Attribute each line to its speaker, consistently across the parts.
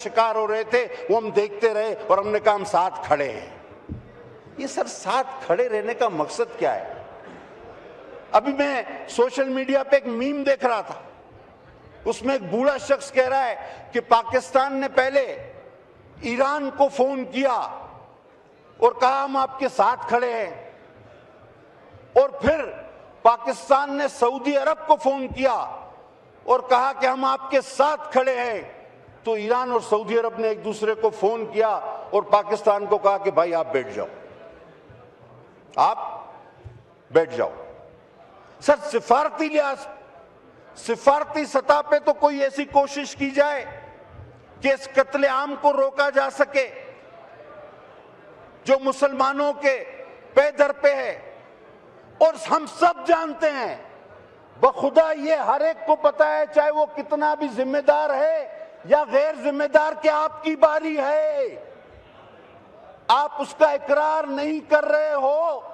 Speaker 1: शिकार हो रहे थे वो हम देखते रहे और हमने कहा हम साथ खड़े हैं। ये सर साथ खड़े रहने का मकसद क्या है? अभी मैं सोशल मीडिया पे एक मीम देख रहा था, उसमें एक बूढ़ा शख्स कह रहा है कि पाकिस्तान ने पहले ईरान को फोन किया और कहा हम आपके साथ खड़े हैं, और फिर पाकिस्तान ने सऊदी अरब को फोन किया और कहा कि हम आपके साथ खड़े हैं। तो ईरान और सऊदी अरब ने एक दूसरे को फोन किया और पाकिस्तान को कहा कि भाई आप बैठ जाओ, आप बैठ जाओ। सर सिफारती लिहाज, सिफारती सतह पे तो कोई ऐसी कोशिश की जाए कि इस कत्लेआम को रोका जा सके जो मुसलमानों के पे दर पे है। और हम सब जानते हैं, बखुदा ये हर एक को पता है, चाहे वो कितना भी जिम्मेदार है या गैर जिम्मेदार, कि आपकी बारी है। आप उसका इकरार नहीं कर रहे हो,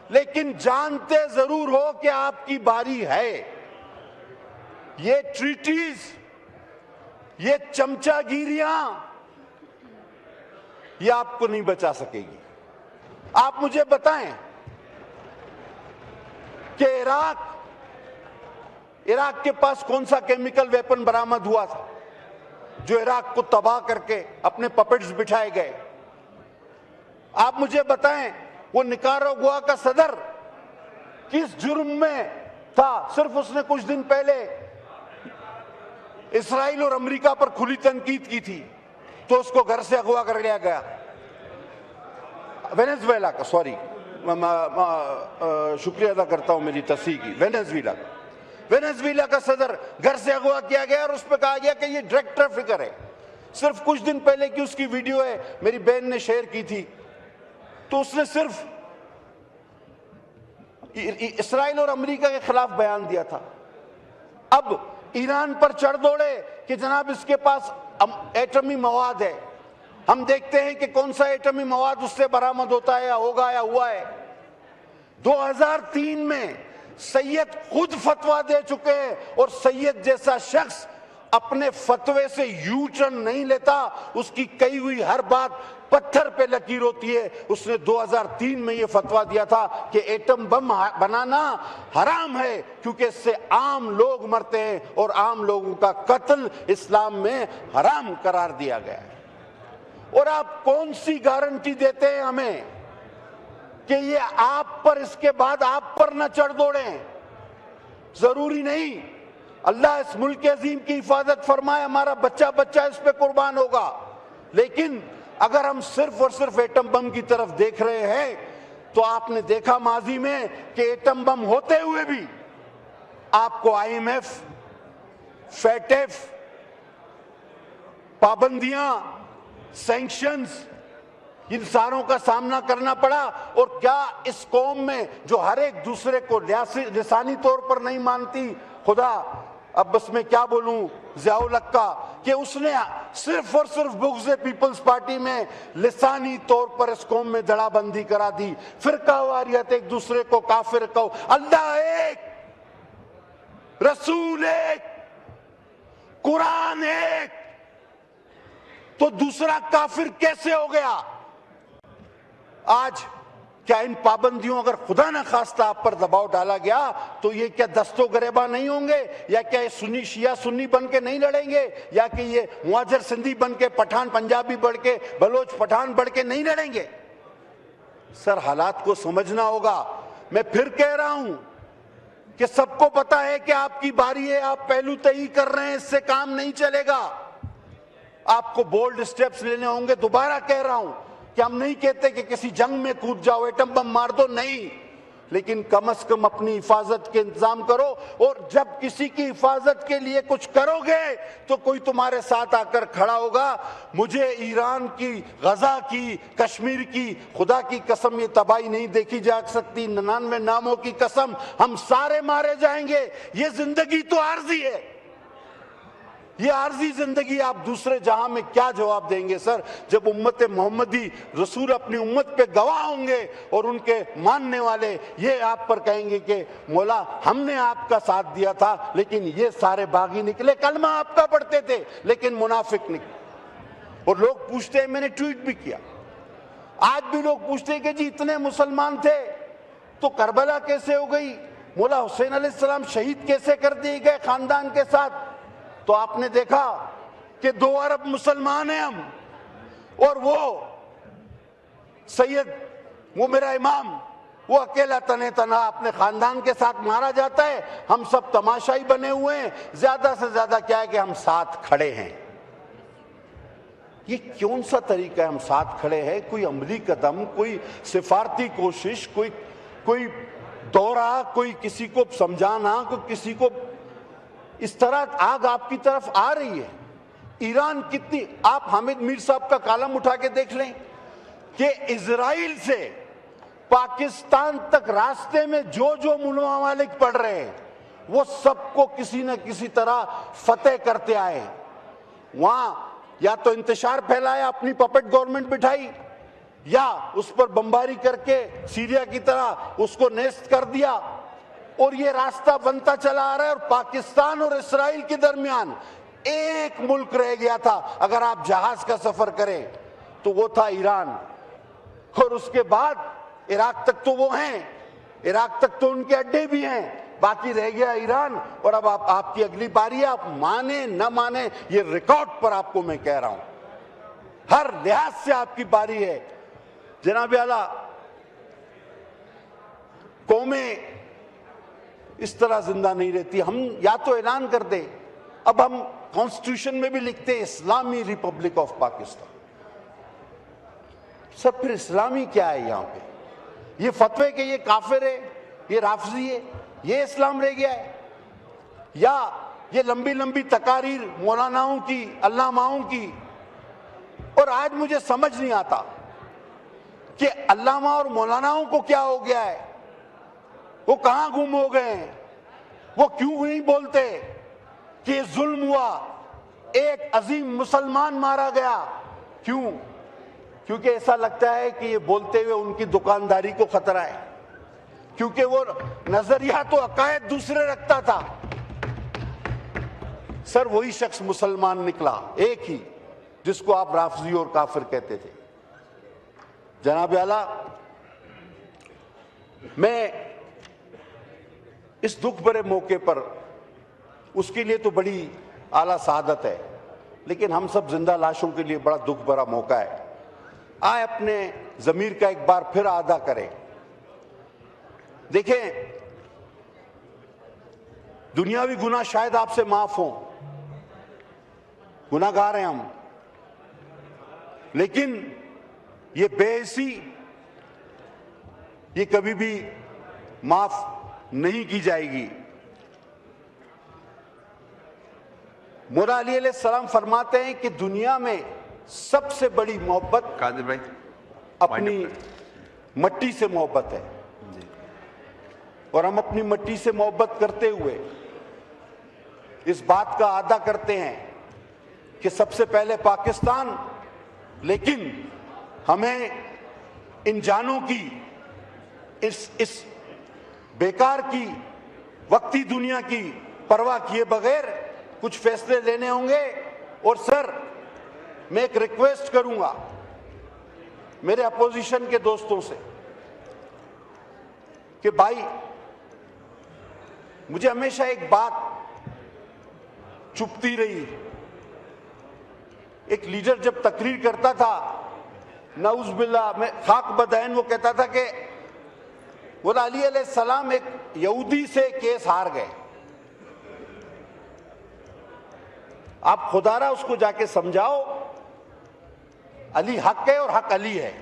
Speaker 1: लेकिन जानते जरूर हो कि आपकी बारी है। ये ट्रीटीज, ये चमचागिरियां, ये आपको नहीं बचा सकेगी। आप मुझे बताएं कि इराक के पास कौन सा केमिकल वेपन बरामद हुआ था जो इराक को तबाह करके अपने पपेट्स बिठाए गए? आप मुझे बताएं वो निकारागुआ का सदर किस जुर्म में था? सिर्फ उसने कुछ दिन पहले इस्राइल और अमेरिका पर खुली तनकीद की थी तो उसको घर से अगवा कर लिया गया। वेनेजुएला का, सॉरी, शुक्रिया अदा करता हूं मेरी तस्हीह की, वेनेजुएला का सदर घर से अगवा किया गया और उस पर कहा गया कि ये ड्रग ट्रैफिकर है। सिर्फ कुछ दिन पहले की उसकी वीडियो है, मेरी बहन ने शेयर की थी, तो उसने सिर्फ इस्राइल और अमेरिका के खिलाफ बयान दिया था। अब ईरान पर चढ़ दौड़े कि जनाब इसके पास एटमी मवाद है। हम देखते हैं कि कौन सा एटमी मवाद उससे बरामद होता है या होगा या हुआ है। 2003 में सैयद खुद फतवा दे चुके हैं और सैयद जैसा शख्स अपने फतवे से यू टर्न नहीं लेता, उसकी कही हुई हर बात पत्थर पे लकीर होती है। उसने 2003 में यह फतवा दिया था कि एटम बम बनाना हराम है क्योंकि इससे आम लोग मरते हैं और आम लोगों का कत्ल इस्लाम में हराम करार दिया गया है। और आप कौन सी गारंटी देते हैं हमें कि ये आप पर, इसके बाद आप पर न चढ़ दौड़े? जरूरी नहीं। अल्लाह इस मुल्क के अजीम की हिफाजत फरमाए, हमारा बच्चा बच्चा इस पे कुर्बान होगा, लेकिन अगर हम सिर्फ और सिर्फ एटम बम की तरफ देख रहे हैं तो आपने देखा माजी में कि एटम बम होते हुए भी आपको IMF, FATF, पाबंदियां, सैंक्शंस, इन सारों का सामना करना पड़ा। और क्या इस कौम में जो हर एक दूसरे को लिसानी तौर पर नहीं मानती, खुदा अब बस मैं क्या बोलूं, ज़ियाउल हक का, कि उसने सिर्फ और सिर्फ बुग़्ज़ पीपल्स पार्टी में लिसानी तौर पर इस कौम में दड़ाबंदी करा दी। फिरकावारियत, एक दूसरे को काफिर कहो। अल्लाह एक, रसूल एक, कुरान एक, तो दूसरा काफिर कैसे हो गया? आज क्या इन पाबंदियों, अगर खुदा न खास्ता आप पर दबाव डाला गया तो ये क्या दस्तो गरेबा नहीं होंगे? या क्या ये सुन्नी शिया सुन्नी बन के नहीं लड़ेंगे? या कि ये मुहाजिर सिंधी बन के, पठान पंजाबी बढ़ के, बलोच पठान बढ़ के नहीं लड़ेंगे? सर हालात को समझना होगा। मैं फिर कह रहा हूं कि सबको पता है कि आपकी बारी है, आप पहलू तय कर रहे हैं, इससे काम नहीं चलेगा। आपको बोल्ड स्टेप्स लेने होंगे। दोबारा कह रहा हूं कि हम नहीं कहते कि किसी जंग में कूद जाओ, एटम बम मार दो, नहीं, लेकिन कम से कम अपनी हिफाजत के इंतजाम करो। और जब किसी की हिफाजत के लिए कुछ करोगे तो कोई तुम्हारे साथ आकर खड़ा होगा। मुझे ईरान की, गजा की, कश्मीर की, खुदा की कसम ये तबाही नहीं देखी जा सकती। 99 नामों की कसम, हम सारे मारे जाएंगे। ये जिंदगी तो आर्जी है, ये आर्जी जिंदगी। आप दूसरे जहां में क्या जवाब देंगे सर, जब उम्मत मोहम्मदी रसूल अपनी उम्मत पे गवाह होंगे और उनके मानने वाले ये आप पर कहेंगे कि मौला हमने आपका साथ दिया था, लेकिन ये सारे बागी निकले। कलमा आपका पढ़ते थे लेकिन मुनाफिक निकले। और लोग पूछते हैं, मैंने ट्वीट भी किया, आज भी लोग पूछते हैं कि जी इतने मुसलमान थे तो करबला कैसे हो गई, मौला हुसैन अलैहिस्सलाम शहीद कैसे कर दिए गए खानदान के साथ। तो आपने देखा कि 2 अरब मुसलमान हैं हम, और वो सैयद, वो मेरा इमाम, वो अकेला तने तना अपने खानदान के साथ मारा जाता है, हम सब तमाशाई बने हुए हैं। ज्यादा से ज्यादा क्या है कि हम साथ खड़े हैं। ये कौन सा तरीका है हम साथ खड़े हैं? कोई अमली कदम, कोई सिफारती कोशिश, कोई दौरा, कोई किसी को समझाना, कोई किसी को इस तरह आग आपकी तरफ आ रही है। ईरान कितनी, आप हामिद मीर साहब का कालम उठा के देख लें कि इजराइल से पाकिस्तान तक रास्ते में जो जो मुल्क पड़ रहे हैं वो सबको किसी न किसी तरह फतेह करते आए। वहां या तो इंतशार फैलाया, अपनी पपेट गवर्नमेंट बिठाई, या उस पर बमबारी करके सीरिया की तरह उसको नेस्त कर दिया, और ये रास्ता बनता चला आ रहा है। और पाकिस्तान और इस्राइल के दरमियान एक मुल्क रह गया था, अगर आप जहाज का सफर करें तो वो था ईरान। और उसके बाद इराक तक तो वो हैं, इराक तक तो उनके अड्डे भी हैं, बाकी रह गया ईरान। और अब आपकी अगली बारी है, आप माने न माने, ये रिकॉर्ड पर आपको मैं कह रहा हूं, हर लिहाज से आपकी बारी है। जनाब आला, कौमें इस तरह जिंदा नहीं रहती। हम या तो ऐलान कर दें, अब हम कॉन्स्टिट्यूशन में भी लिखते हैं इस्लामी रिपब्लिक ऑफ पाकिस्तान। सब फिर इस्लामी क्या है यहां पे? ये फतवे के ये काफिर है, ये राफजी है, ये इस्लाम रह गया है? या ये लंबी लंबी तकारीर मौलानाओं की, अल्लामाओं की? और आज मुझे समझ नहीं आता कि अल्लामा और मौलानाओं को क्या हो गया है, वो कहां गुम हो गए हैं, वो क्यों नहीं बोलते कि जुल्म हुआ, एक अजीम मुसलमान मारा गया? क्यों? क्योंकि ऐसा लगता है कि ये बोलते हुए उनकी दुकानदारी को खतरा है, क्योंकि वो नजरिया तो अकायद दूसरे रखता था। सर वही शख्स मुसलमान निकला, एक ही, जिसको आप राफजी और काफिर कहते थे। जनाब आला, मैं इस दुख भरे मौके पर, उसके लिए तो बड़ी आला सादत है, लेकिन हम सब जिंदा लाशों के लिए बड़ा दुख भरा मौका है। आए अपने जमीर का एक बार फिर आदा करें। देखें, दुनियावी गुनाह शायद आपसे माफ हो, गुनाहगार हैं हम, लेकिन ये बेहसी, ये कभी भी माफ नहीं की जाएगी। मौला अली अलैहिस्सलाम फरमाते हैं कि दुनिया में सबसे बड़ी मोहब्बत
Speaker 2: कादिर भाई
Speaker 1: अपनी मट्टी से मोहब्बत है, और हम अपनी मट्टी से मोहब्बत करते हुए इस बात का आदा करते हैं कि सबसे पहले पाकिस्तान, लेकिन हमें इन जानों की, इस बेकार की वक्ती दुनिया की परवाह किए बगैर कुछ फैसले लेने होंगे। और सर, मैं एक रिक्वेस्ट करूंगा मेरे अपोजिशन के दोस्तों से कि भाई, मुझे हमेशा एक बात चुभती रही। एक लीडर जब तकरीर करता था, नऊज बिल्ला में खाक बदैन, वो कहता था कि मौला अली अलैहिस्सलाम एक यहूदी से केस हार गए। आप खुदारा उसको जाके समझाओ, अली हक है और हक अली है।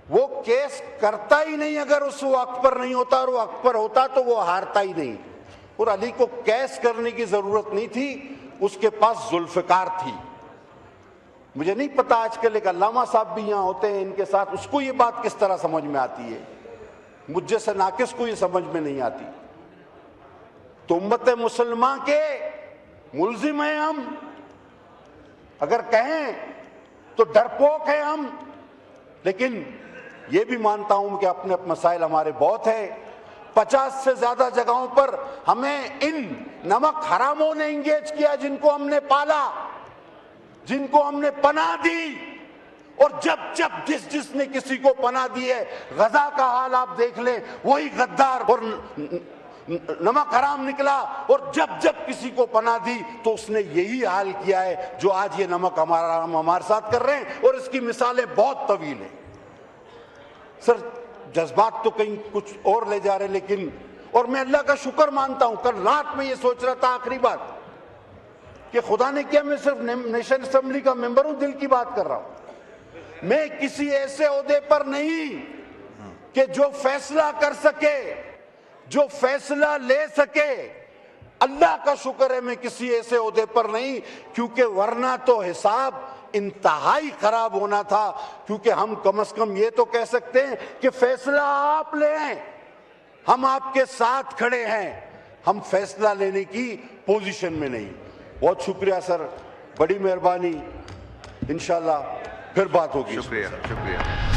Speaker 1: वो केस करता ही नहीं, अगर उस वक्त पर नहीं होता और वो वक्त पर होता तो वो हारता ही नहीं। और अली को केस करने की जरूरत नहीं थी, उसके पास जुल्फकार थी। मुझे नहीं पता आजकल एक अल्लामा साहब भी यहां होते हैं इनके साथ, उसको ये बात किस तरह समझ में आती है, मुझ जैसे नाकिस को ये समझ में नहीं आती। तो उम्मत मुसलमान के मुल्जिम हैं हम, अगर कहें तो डरपोक हैं हम, लेकिन ये भी मानता हूं कि अपने मसाइल हमारे बहुत हैं। 50 से ज्यादा जगहों पर हमें इन नमक हरामों ने इंगेज किया जिनको हमने पाला। जिनको हमने पनाह दी, और जब जब जिसने किसी को पनाह दी है, गजा का हाल आप देख लें, वही गद्दार और नमक हराम निकला, और जब जब किसी को पनाह दी तो उसने यही हाल किया है जो आज ये नमक हमारे साथ कर रहे हैं, और इसकी मिसालें बहुत तवील हैं। सर जज्बात तो कहीं कुछ और ले जा रहे, लेकिन और मैं अल्लाह का शुक्र मानता हूं, कल रात में ये सोच रहा था आखिरी बात कि खुदा ने किया मैं सिर्फ नेशन असेंबली का मेंबर हूं, दिल की बात कर रहा हूं। मैं किसी ऐसे ओहदे पर नहीं कि जो फैसला कर सके, जो फैसला ले सके। अल्लाह का शुक्र है मैं किसी ऐसे ओहदे पर नहीं, क्योंकि वरना तो हिसाब इंतहाई खराब होना था। क्योंकि हम कम से कम ये तो कह सकते हैं कि फैसला आप लें, हम आपके साथ खड़े हैं, हम फैसला लेने की पोजीशन में नहीं। बहुत शुक्रिया सर, बड़ी मेहरबानी, इंशाल्लाह फिर बात होगी।
Speaker 2: शुक्रिया शुक्रिया।